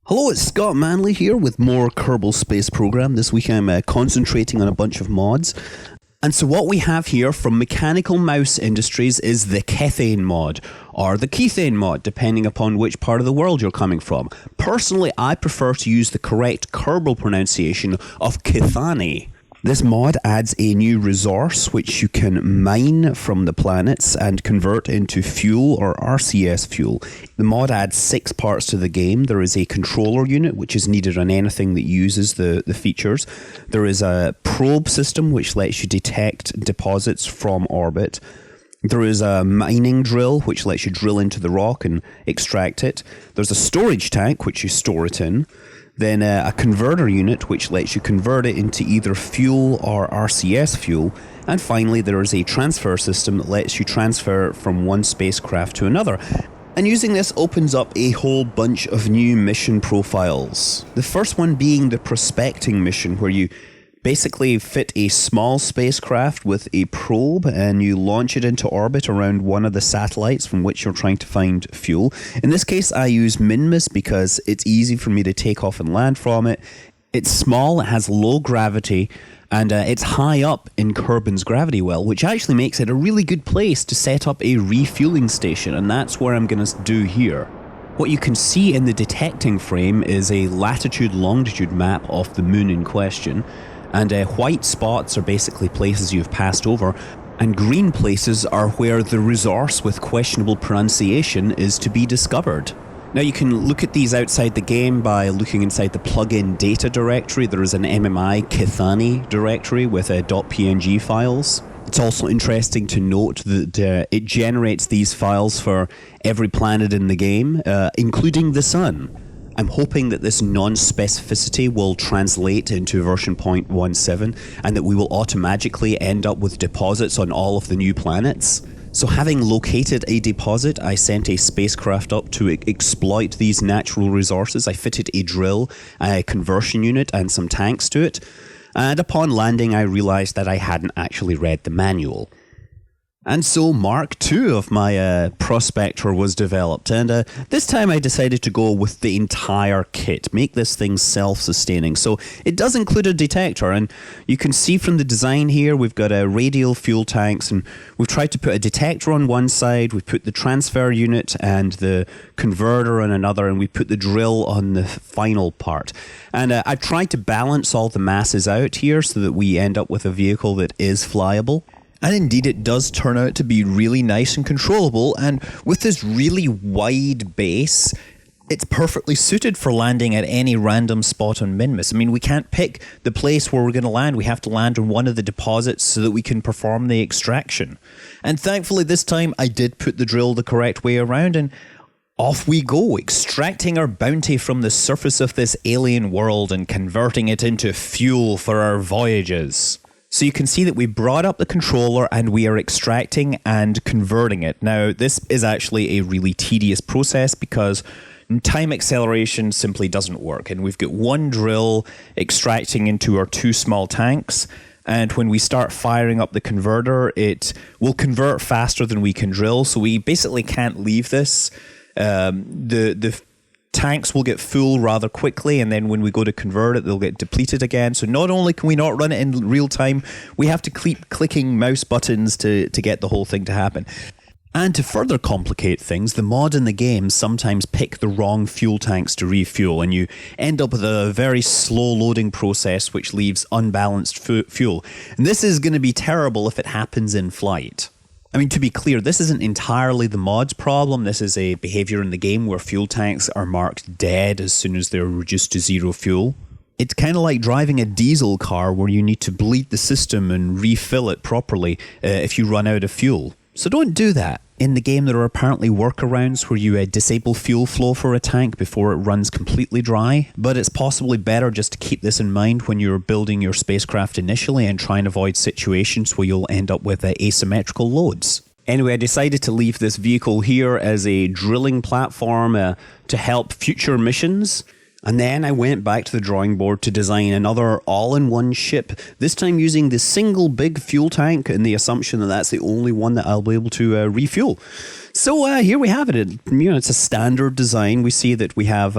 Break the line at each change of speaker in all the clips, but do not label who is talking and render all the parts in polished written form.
Hello, it's Scott Manley here with more Kerbal Space Program. This week I'm concentrating on a bunch of mods. And so what we have here from Mechanical Mouse Industries is the Kethane mod, or the Kethane mod, depending upon which part of the world you're coming from. Personally, I prefer to use the correct Kerbal pronunciation of Kethane. This mod adds a new resource which you can mine from the planets and convert into fuel or RCS fuel. The mod adds 6 parts to the game. There is a controller unit which is needed on anything that uses the features. There is a probe system which lets you detect deposits from orbit. There is a mining drill which lets you drill into the rock and extract it. There's a storage tank which you store it in. Then a converter unit which lets you convert it into either fuel or RCS fuel. And finally there is a transfer system that lets you transfer from one spacecraft to another. And using this opens up a whole bunch of new mission profiles. The first one being the prospecting mission, where you basically fit a small spacecraft with a probe and you launch it into orbit around one of the satellites from which you're trying to find fuel. In this case, I use Minmus because it's easy for me to take off and land from it. It's small, it has low gravity, and it's high up in Kerbin's gravity well, which actually makes it a really good place to set up a refueling station, and that's where I'm going to do here. What you can see in the detecting frame is a latitude-longitude map of the moon in question. And white spots are basically places you've passed over, and green places are where the resource with questionable pronunciation is to be discovered. Now you can look at these outside the game by looking inside the plugin data directory. There is an MMI Kethane directory with .png files. It's also interesting to note that it generates these files for every planet in the game, including the Sun. I'm hoping that this non-specificity will translate into version 0.17 and that we will automatically end up with deposits on all of the new planets. So having located a deposit, I sent a spacecraft up to exploit these natural resources. I fitted a drill, a conversion unit and some tanks to it. And upon landing, I realized that I hadn't actually read the manual. And so Mark II of my Prospector was developed, and this time I decided to go with the entire kit, make this thing self-sustaining. So it does include a detector, and you can see from the design here we've got radial fuel tanks, and we've tried to put a detector on one side, we've put the transfer unit and the converter on another, and we put the drill on the final part. And I've tried to balance all the masses out here so that we end up with a vehicle that is flyable. And indeed it does turn out to be really nice and controllable, and with this really wide base, it's perfectly suited for landing at any random spot on Minmus. I mean, we can't pick the place where we're going to land. We have to land on one of the deposits so that we can perform the extraction. And thankfully this time I did put the drill the correct way around, and off we go, extracting our bounty from the surface of this alien world and converting it into fuel for our voyages. So you can see that we brought up the controller and we are extracting and converting it. Now, this is actually a really tedious process because time acceleration simply doesn't work. And we've got one drill extracting into our 2 small tanks. And when we start firing up the converter, it will convert faster than we can drill. So we basically can't leave this. The tanks will get full rather quickly, and then when we go to convert it, they'll get depleted again. So not only can we not run it in real time, we have to keep clicking mouse buttons to get the whole thing to happen. And to further complicate things, the mod in the game sometimes pick the wrong fuel tanks to refuel, and you end up with a very slow loading process which leaves unbalanced fuel. And this is going to be terrible if it happens in flight. I mean, to be clear, this isn't entirely the mod's problem. This is a behavior in the game where fuel tanks are marked dead as soon as they're reduced to 0 fuel. It's kind of like driving a diesel car where you need to bleed the system and refill it properly if you run out of fuel. So don't do that. In the game, there are apparently workarounds where you disable fuel flow for a tank before it runs completely dry, but it's possibly better just to keep this in mind when you're building your spacecraft initially and try and avoid situations where you'll end up with asymmetrical loads. Anyway, I decided to leave this vehicle here as a drilling platform to help future missions. And then I went back to the drawing board to design another all-in-one ship, this time using the single big fuel tank and the assumption that that's the only one that I'll be able to refuel. So here we have it. It's a standard design. We see that we have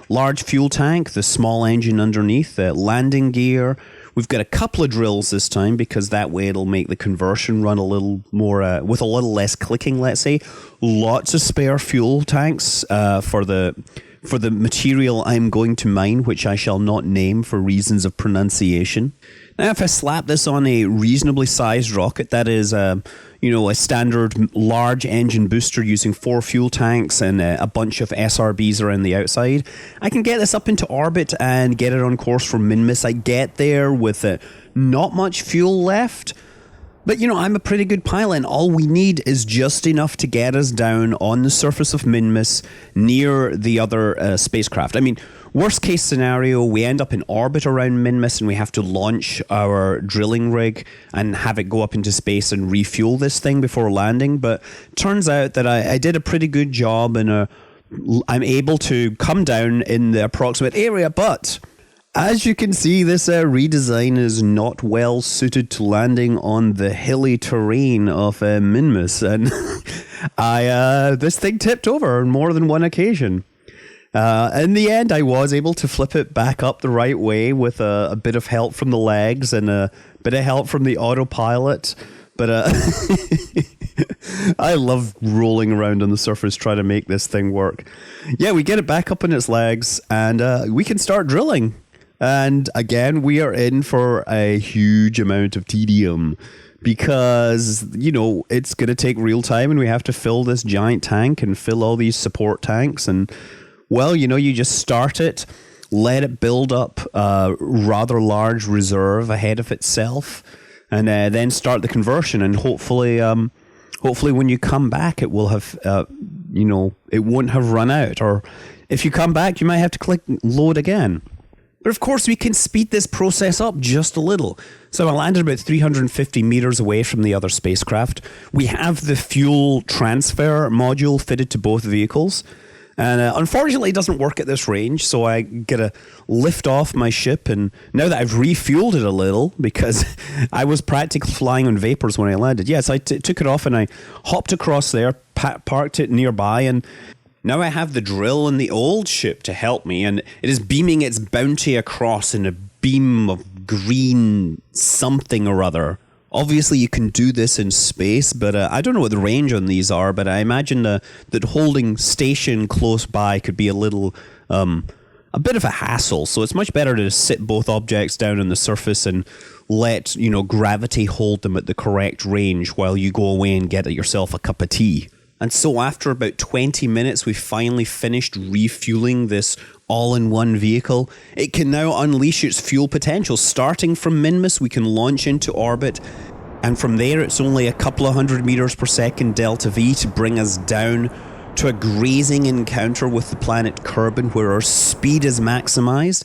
large fuel tank, the small engine underneath, the landing gear. We've got a couple of drills this time because that way it'll make the conversion run a little more, with a little less clicking, let's say. Lots of spare fuel tanks for the material I'm going to mine, which I shall not name for reasons of pronunciation. Now, if I slap this on a reasonably sized rocket, that is, a standard large engine booster using 4 fuel tanks and a bunch of SRBs around the outside, I can get this up into orbit and get it on course for Minmus. I get there with not much fuel left. But, I'm a pretty good pilot, and all we need is just enough to get us down on the surface of Minmus near the other spacecraft. I mean, worst case scenario, we end up in orbit around Minmus and we have to launch our drilling rig and have it go up into space and refuel this thing before landing. But turns out that I did a pretty good job and I'm able to come down in the approximate area, but as you can see, this redesign is not well suited to landing on the hilly terrain of Minmus, and this thing tipped over on more than one occasion. In the end, I was able to flip it back up the right way with a bit of help from the legs and a bit of help from the autopilot. But I love rolling around on the surface trying to make this thing work. Yeah, we get it back up on its legs, and we can start drilling. And again, we are in for a huge amount of tedium because, it's going to take real time and we have to fill this giant tank and fill all these support tanks. And, well, you just start it, let it build up a rather large reserve ahead of itself, and then start the conversion. And hopefully when you come back, it will have, it won't have run out. Or if you come back, you might have to click load again. But of course, we can speed this process up just a little. So I landed about 350 meters away from the other spacecraft. We have the fuel transfer module fitted to both vehicles. And unfortunately, it doesn't work at this range, so I get to lift off my ship. And now that I've refueled it a little, because I was practically flying on vapors when I landed. Yes, I took it off and I hopped across there, parked it nearby, and now I have the drill and the old ship to help me, and it is beaming its bounty across in a beam of green something or other. Obviously, you can do this in space, but I don't know what the range on these are, but I imagine that holding station close by could be a little, a bit of a hassle. So it's much better to sit both objects down on the surface and let, gravity hold them at the correct range while you go away and get yourself a cup of tea. And so after about 20 minutes, we finally finished refueling this all-in-one vehicle. It can now unleash its fuel potential. Starting from Minmus, we can launch into orbit. And from there, it's only a couple of 100 meters per second delta V to bring us down to a grazing encounter with the planet Kerbal, where our speed is maximized.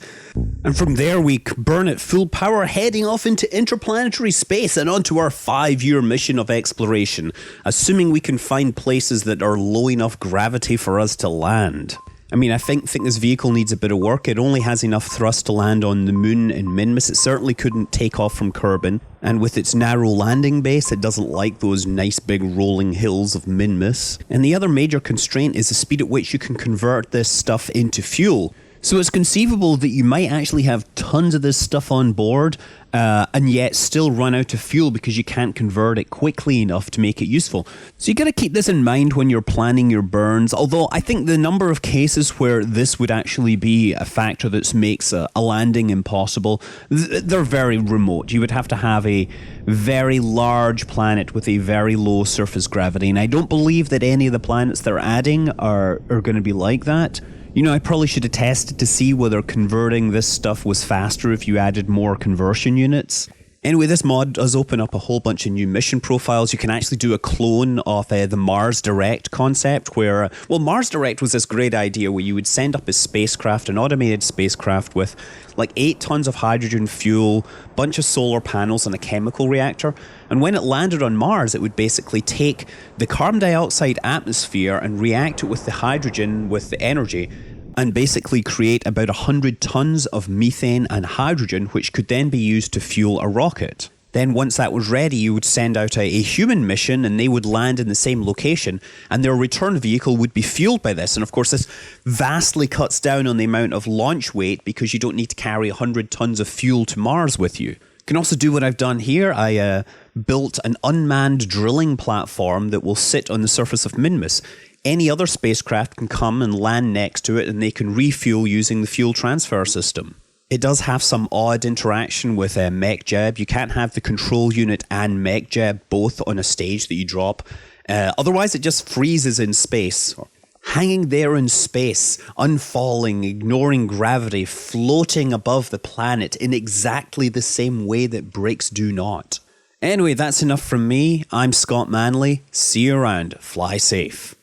And from there, we burn at full power, heading off into interplanetary space and onto our 5-year mission of exploration, assuming we can find places that are low enough gravity for us to land. I mean, I think this vehicle needs a bit of work. It only has enough thrust to land on the moon in Minmus. It certainly couldn't take off from Kerbal. And with its narrow landing base, it doesn't like those nice big rolling hills of Minmus. And the other major constraint is the speed at which you can convert this stuff into fuel. So it's conceivable that you might actually have tons of this stuff on board and yet still run out of fuel because you can't convert it quickly enough to make it useful. So you got to keep this in mind when you're planning your burns, although I think the number of cases where this would actually be a factor that makes a landing impossible, they're very remote. You would have to have a very large planet with a very low surface gravity, and I don't believe that any of the planets they're adding are going to be like that. I probably should have tested to see whether converting this stuff was faster if you added more conversion units. Anyway, this mod does open up a whole bunch of new mission profiles. You can actually do a clone of the Mars Direct concept where, Mars Direct was this great idea where you would send up a spacecraft, an automated spacecraft with like 8 tons of hydrogen fuel, bunch of solar panels and a chemical reactor. And when it landed on Mars, it would basically take the carbon dioxide atmosphere and react it with the hydrogen, with the energy, and basically create about 100 tons of methane and hydrogen, which could then be used to fuel a rocket. Then once that was ready, you would send out a human mission and they would land in the same location and their return vehicle would be fueled by this. And of course, this vastly cuts down on the amount of launch weight because you don't need to carry 100 tons of fuel to Mars with you. You can also do what I've done here. I built an unmanned drilling platform that will sit on the surface of Minmus. Any other spacecraft can come and land next to it and they can refuel using the fuel transfer system. It does have some odd interaction with MechJeb. You can't have the control unit and MechJeb both on a stage that you drop. Otherwise, it just freezes in space. Hanging there in space, unfalling, ignoring gravity, floating above the planet in exactly the same way that brakes do not. Anyway, that's enough from me. I'm Scott Manley. See you around. Fly safe.